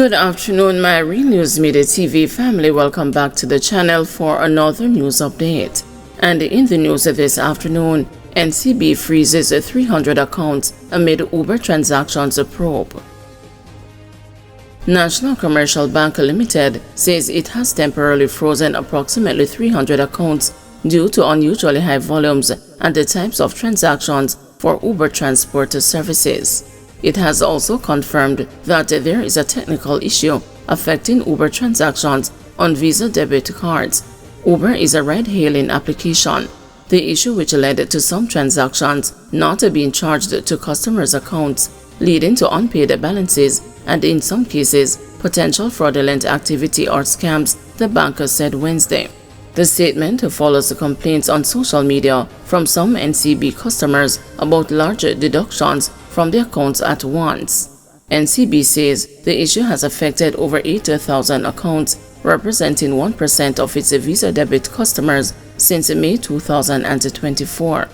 Good afternoon, my Real News Midday TV family. Welcome back to the channel for another news update. And in the news this afternoon, NCB freezes 300 accounts amid Uber transactions probe. National Commercial Bank Limited says it has temporarily frozen approximately 300 accounts due to unusually high volumes and the types of transactions for Uber transport services. It has also confirmed that there is a technical issue affecting Uber transactions on Visa debit cards. Uber is a ride-hailing application. The issue which led to some transactions not being charged to customers' accounts, leading to unpaid balances and in some cases potential fraudulent activity or scams, the bank said Wednesday. The statement follows complaints on social media from some NCB customers about large deductions from their accounts at once. NCB says the issue has affected over 80,000 accounts, representing 1% of its Visa debit customers since May 2024.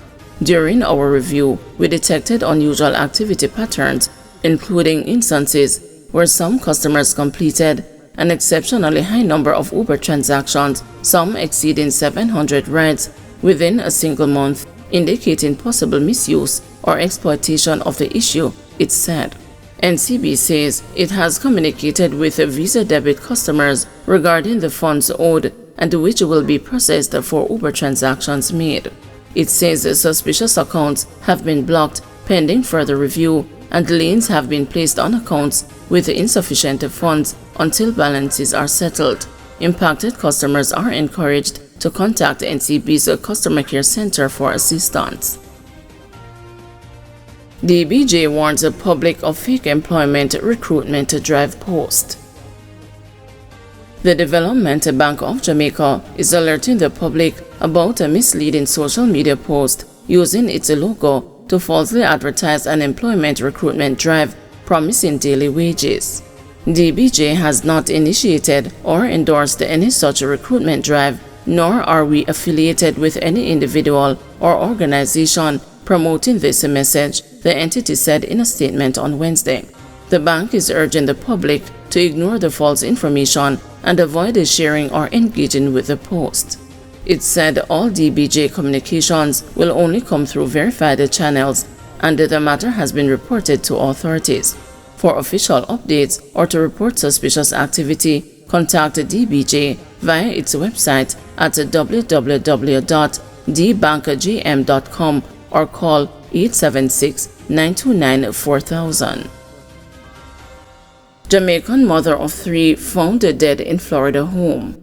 During our review, we detected unusual activity patterns, including instances where some customers completed an exceptionally high number of Uber transactions, some exceeding 700 rides within a single month, indicating possible misuse or exploitation of the issue, it said. NCB says it has communicated with Visa debit customers regarding the funds owed and which will be processed for Uber transactions made. It says suspicious accounts have been blocked pending further review and liens have been placed on accounts with insufficient funds until balances are settled. Impacted customers are encouraged to contact NCB's Customer Care Center for assistance. DBJ warns the public of fake employment recruitment drive post. The Development Bank of Jamaica is alerting the public about a misleading social media post using its logo to falsely advertise an employment recruitment drive promising daily wages. DBJ has not initiated or endorsed any such recruitment drive, nor are we affiliated with any individual or organization promoting this message, the entity said in a statement on Wednesday. The bank is urging the public to ignore the false information and avoid sharing or engaging with the post. It said all DBJ communications will only come through verified channels and the matter has been reported to authorities. For official updates or to report suspicious activity, contact DBJ via its website at www.dbankgm.com or call 876-929-4000. Jamaican mother of 3 found dead in Florida home.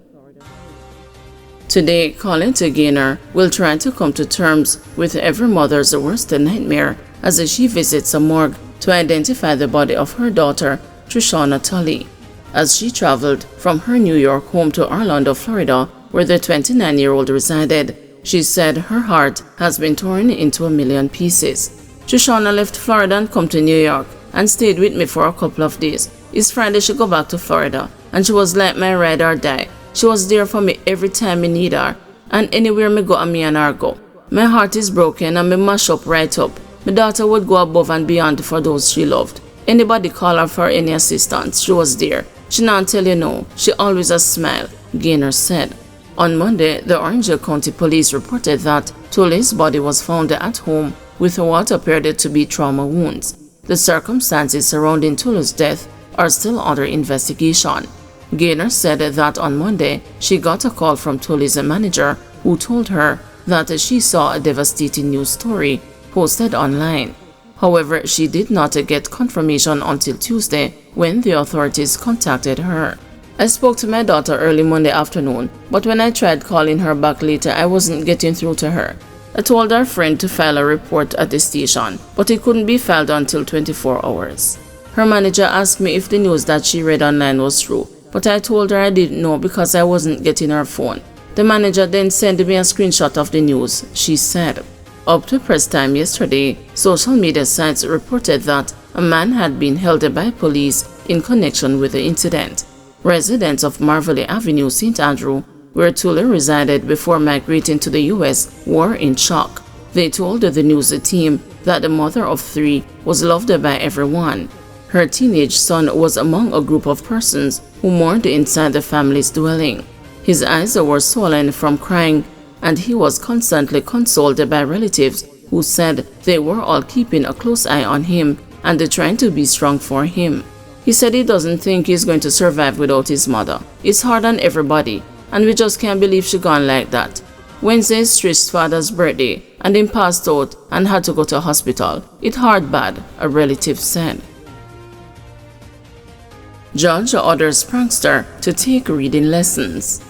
Today, Colin Gaynor will try to come to terms with every mother's worst nightmare as she visits a morgue to identify the body of her daughter, Trishana Tully. As she traveled from her New York home to Orlando, Florida, where the 29-year-old resided, she said her heart has been torn into a million pieces. Trishana left Florida and come to New York and stayed with me for a couple of days. It's Friday she go back to Florida and she was like my ride or die. She was there for me every time I need her, and anywhere me go and me and her go. My heart is broken and me mash up right up. My daughter would go above and beyond for those she loved. Anybody call her for any assistance, she was there. She not tell you no, she always a smile, Gaynor said. On Monday, the Orange County Police reported that Tully's body was found at home with what appeared to be trauma wounds. The circumstances surrounding Tully's death are still under investigation. Gaynor said that on Monday, she got a call from Tully's manager who told her that she saw a devastating news story posted online. However, she did not get confirmation until Tuesday when the authorities contacted her. I spoke to my daughter early Monday afternoon, but when I tried calling her back later, I wasn't getting through to her. I told her friend to file a report at the station, but it couldn't be filed until 24 hours. Her manager asked me if the news that she read online was true, but I told her I didn't know because I wasn't getting her phone. The manager then sent me a screenshot of the news, she said. Up to press time yesterday, social media sites reported that a man had been held by police in connection with the incident. Residents of Marvelly Avenue, St. Andrew, where Tully resided before migrating to the U.S., were in shock. They told the news team that the mother of 3 was loved by everyone. her teenage son was among a group of persons who mourned inside the family's dwelling. His eyes were swollen from crying, and he was constantly consoled by relatives who said they were all keeping a close eye on him and trying to be strong for him. He said he doesn't think he's going to survive without his mother. It's hard on everybody, and we just can't believe she gone like that. Wednesday is Trish's father's birthday, and him passed out and had to go to hospital. It hard bad, a relative said. Judge orders prankster to take reading lessons.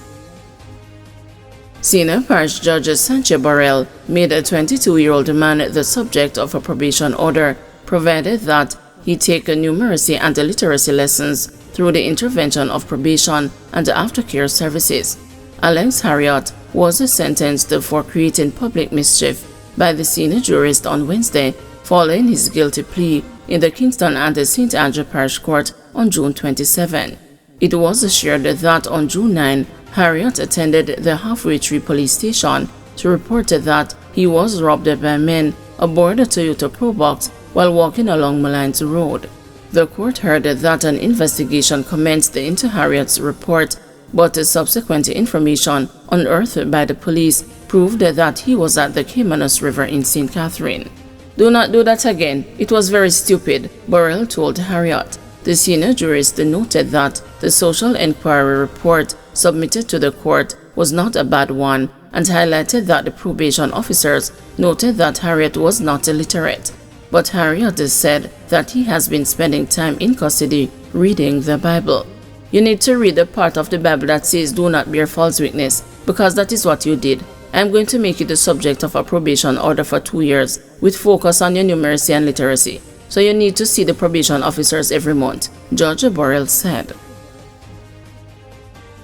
Senior Parish Judge Sanche Burrell made a 22-year-old man the subject of a probation order, provided that he take numeracy and literacy lessons through the intervention of probation and aftercare services. Alex Harriott was sentenced for creating public mischief by the senior jurist on Wednesday following his guilty plea in the Kingston and the St. Andrew Parish Court on June 27. It was shared that on June 9, Harriott attended the Halfway Tree police station to report that he was robbed by men aboard a Toyota Probox while walking along Malines Road. The court heard that an investigation commenced into Harriott's report, but subsequent information unearthed by the police proved that he was at the Caymanas River in St. Catherine. "Do not do that again. It was very stupid," Burrell told Harriott. The senior jurist noted that the social inquiry report submitted to the court was not a bad one and highlighted that the probation officers noted that Harriott was not illiterate. But Harriott said that he has been spending time in custody reading the Bible. "You need to read the part of the Bible that says do not bear false witness, because that is what you did. I am going to make you the subject of a probation order for 2 years with focus on your numeracy and literacy. So you need to see the probation officers every month," Judge Burrell said.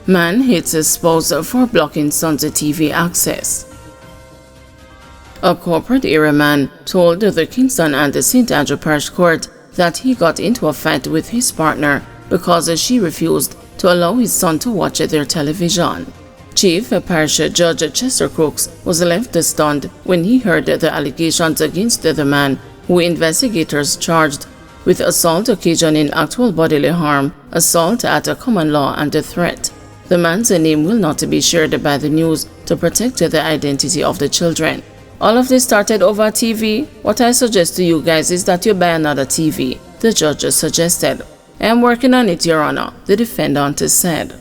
Man hits his spouse for blocking son's TV access. A corporate area man told the Kingston and the St. Andrew Parish Court that he got into a fight with his partner because she refused to allow his son to watch their television. Chief Parish Judge Chester Crooks was left stunned when he heard the allegations against the man, who investigators charged with assault occasioning actual bodily harm, assault at a common law, and a threat. The man's name will not be shared by the news to protect the identity of the children. "All of this started over TV. What I suggest to you guys is that you buy another TV," the judge suggested. "I am working on it, Your Honor," the defendant said.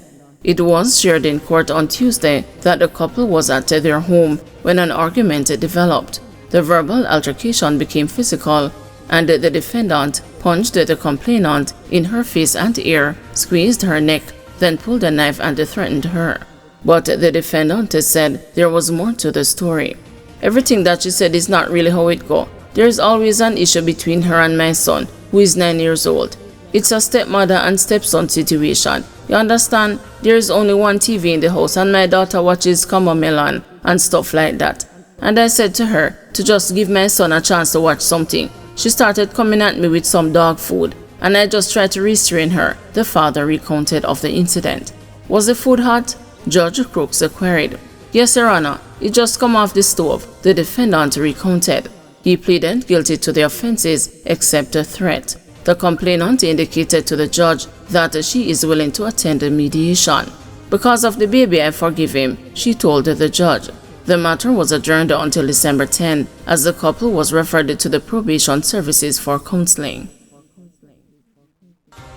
It was shared in court on Tuesday that the couple was at their home when an argument developed. The verbal altercation became physical, and the defendant punched the complainant in her face and ear, squeezed her neck, then pulled a knife and threatened her. But the defendant said there was more to the story. "Everything that she said is not really how it go. There is always an issue between her and my son, who is 9 years old. It's a stepmother and stepson situation. You understand? There is only one TV in the house and my daughter watches Common and stuff like that. And I said to her to just give my son a chance to watch something. She started coming at me with some dog food, and I just tried to restrain her," the father recounted of the incident. "Was the food hot?" Judge Crooks queried. "Yes, Your Honor. It just come off the stove," the defendant recounted. He pleaded guilty to the offenses except a threat. The complainant indicated to the judge that she is willing to attend a mediation. "Because of the baby, I forgive him," she told the judge. The matter was adjourned until December 10 as the couple was referred to the probation services for counseling.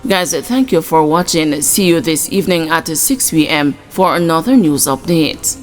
Guys, thank you for watching. See you this evening at 6 p.m. for another news update.